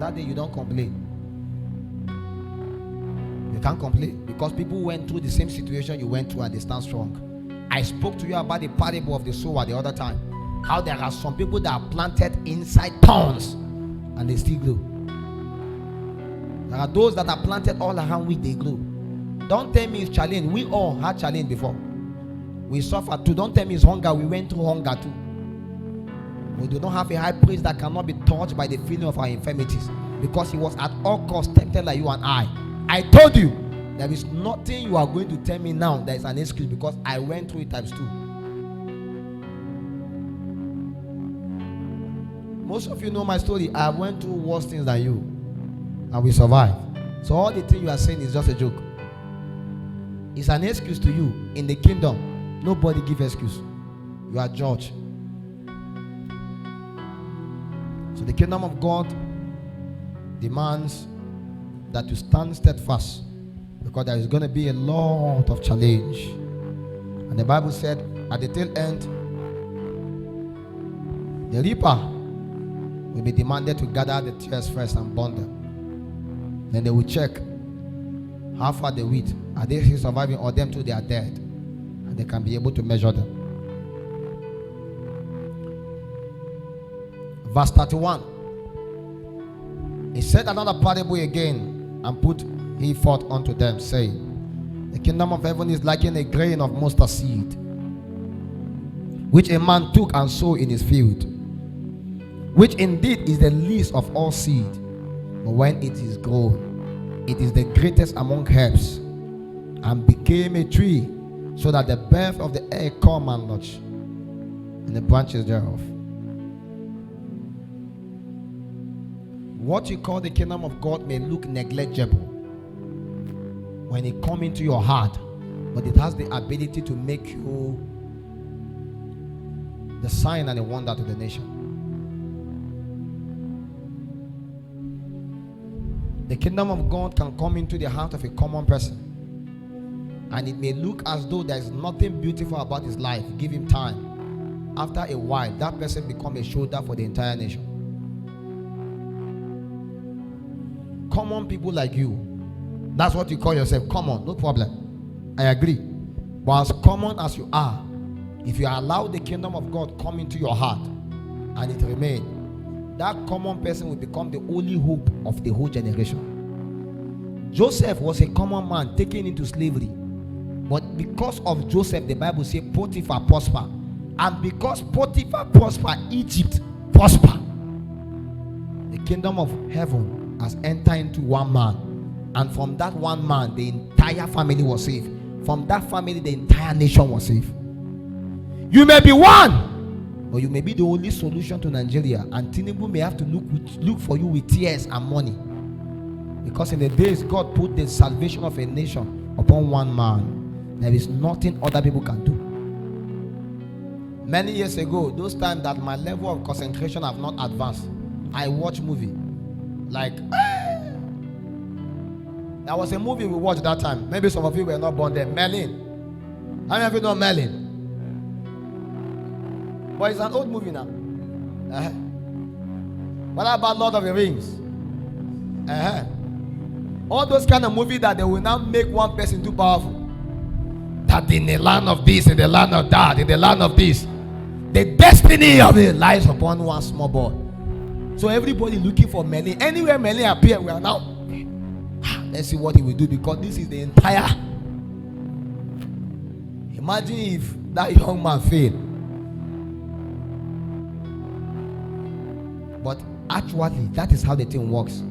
that day you don't complain. You can't complain because people went through the same situation you went through and they stand strong. I spoke to you about the parable of the sower the other time. How there are some people that are planted inside thorns and they still grow. There are those that are planted all around which they grow. Don't tell me it's challenge. We all had challenge before. We suffered too. Don't tell me it's hunger. We went through hunger too. We do not have a high priest that cannot be touched by the feeling of our infirmities, because he was at all costs tempted like you and I. I told you, there is nothing you are going to tell me now that is an excuse, because I went through it times 2. Most of you know my story. I went through worse things than you, and we survived. So all the thing you are saying is just a joke. It's an excuse to you. In the kingdom, nobody give excuse. You are judged. So the kingdom of God demands that you stand steadfast, because there is going to be a lot of challenge. And the Bible said at the tail end, the reaper will be demanded to gather the tares first and burn them. Then they will check how far the wheat, are they still surviving, or them too they are dead, and they can be able to measure them. Verse 31. He said another parable again, and put he forth unto them, saying, the kingdom of heaven is like in a grain of mustard seed, which a man took and sowed in his field, which indeed is the least of all seed, but when it is grown, it is the greatest among herbs, and became a tree, so that the birth of the air come and lodge in the branches thereof. What you call the kingdom of God may look negligible when it comes into your heart, but it has the ability to make you the sign and a wonder to the nation. The kingdom of God can come into the heart of a common person, and it may look as though there is nothing beautiful about his life. Give him time. After a while, that person becomes a shoulder for the entire nation. Common people like you, that's what you call yourself. Common, no problem. I agree. But as common as you are, if you allow the kingdom of God come into your heart and it remains, that common person will become the only hope of the whole generation. Joseph was a common man taken into slavery, but because of Joseph, the Bible says Potiphar prosper, and because Potiphar prosper, Egypt prosper. The kingdom of heaven has entered into one man, and from that one man the entire family was saved. From that family the entire nation was saved. You may be one, but you may be the only solution to Nigeria, and Tinubu may have to look for you with tears and money, because in the days God put the salvation of a nation upon one man. There is nothing other people can do. Many years ago, those times that my level of concentration have not advanced, I watch movie like there was a movie we watched that time. Maybe some of you were not born there. Merlin. How many of you know Merlin? But it's an old movie now. What about Lord of the Rings? All those kind of movies that they will now make one person too powerful. That in the land of this, in the land of that, in the land of this, the destiny of it lies upon one small boy. So everybody looking for Merlin. Anywhere Merlin appear, we are now, let's see what he will do, because this is the entire. Imagine if that young man failed. But actually, that is how the thing works.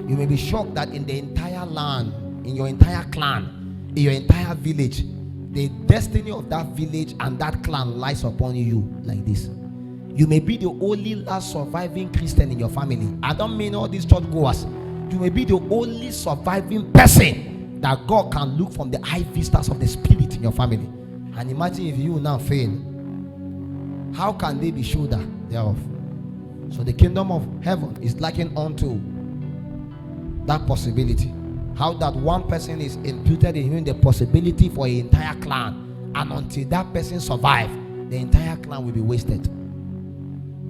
You may be shocked that in the entire land, in your entire clan, in your entire village, the destiny of that village and that clan lies upon you like this. You may be the only last surviving Christian in your family. I don't mean all these church goers. You may be the only surviving person that God can look from the eye vistas of the spirit in your family. And imagine if you now fail. How can they be shoulder thereof? So the kingdom of heaven is likened unto that possibility. How that one person is imputed in him the possibility for an entire clan, and until that person survives, the entire clan will be wasted.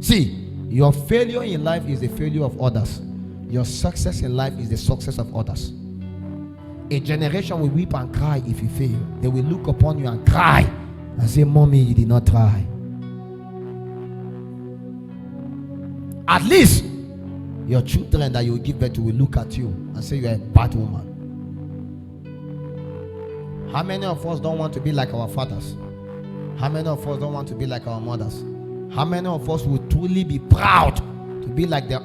See, your failure in life is the failure of others. Your success in life is the success of others. A generation will weep and cry if you fail. They will look upon you and cry and say, Mommy, you did not try. At least your children that you will give birth to will look at you and say, you're a bad woman. How many of us don't want to be like our fathers? How many of us don't want to be like our mothers? How many of us would truly be proud to be like the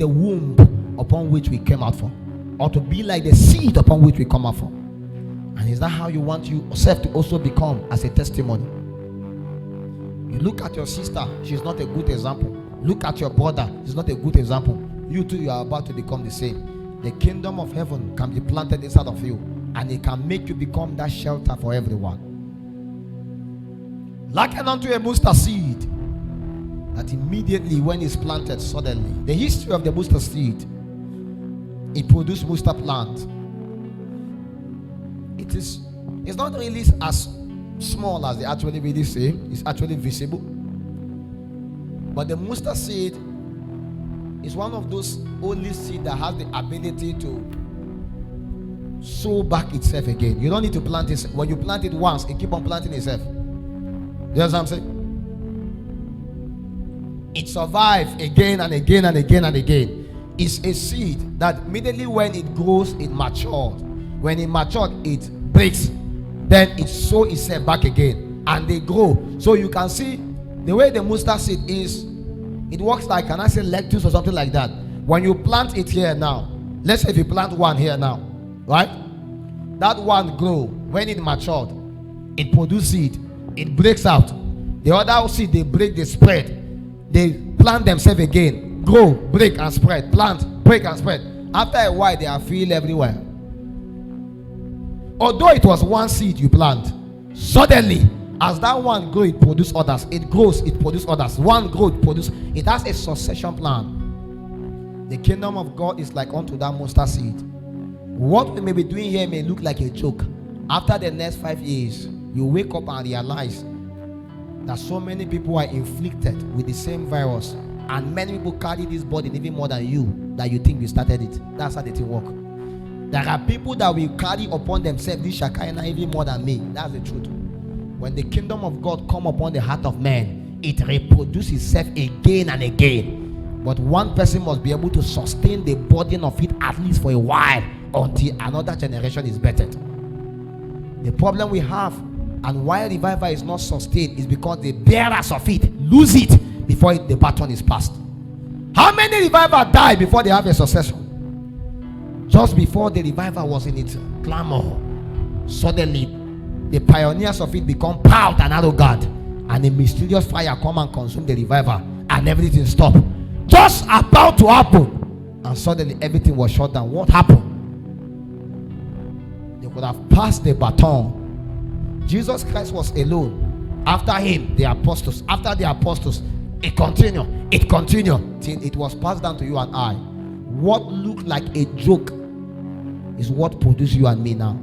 womb upon which we came out from, or to be like the seed upon which we come out from? And is that how you want yourself to also become as a testimony? You look at your sister, she's not a good example. Look at your brother, he's not a good example. You too, you are about to become the same. The kingdom of heaven can be planted inside of you, and it can make you become that shelter for everyone. Likened unto a mustard seed that immediately when it's planted, suddenly, the history of the mustard seed, it produced mustard plant. It's not really as small as they actually really say. It's actually visible. But the mustard seed is one of those only seed that has the ability to sow back itself again. You don't need to plant it. When you plant it once, it keep on planting itself. You know what I'm saying? It survives again and again and again and again. It's a seed that immediately when it grows, it matures. When it matures, it breaks. Then it sows itself back again. And they grow. So you can see the way the mustard seed is, it works like, can I say lettuce or something like that? When you plant it here now, let's say if you plant one here now, right? That one grow. When it matured, it produces seed. It breaks out. The other seed, they break, they spread. They plant themselves again. Grow, break and spread. Plant, break and spread. After a while, they are filled everywhere. Although it was one seed you plant, suddenly, as that one grows, it produces others. It grows, it produces others. One grows, it produces. It has a succession plan. The kingdom of God is like unto that mustard seed. What we may be doing here may look like a joke. After the next 5 years, you wake up and realize that so many people are inflicted with the same virus, and many people carry this burden even more than you, that you think you started it. That's how the thing works. There are people that will carry upon themselves this Shekinah even more than me. That's the truth. When the kingdom of God come upon the heart of man, it reproduces itself again and again. But one person must be able to sustain the burden of it at least for a while until another generation is bettered. The problem we have, and why revival is not sustained, is because the bearers of it lose it before the baton is passed. How many revivals die before they have a succession? Just before the revival was in its clamor, suddenly the pioneers of it become proud and arrogant, and a mysterious fire come and consume the revival, and everything stopped. Just about to happen, and suddenly everything was shut down. What happened? They could have passed the baton. Jesus Christ was alone. After him, the apostles. After the apostles, it continued till it was passed down to you and I. What looked like a joke is what produced you and me now.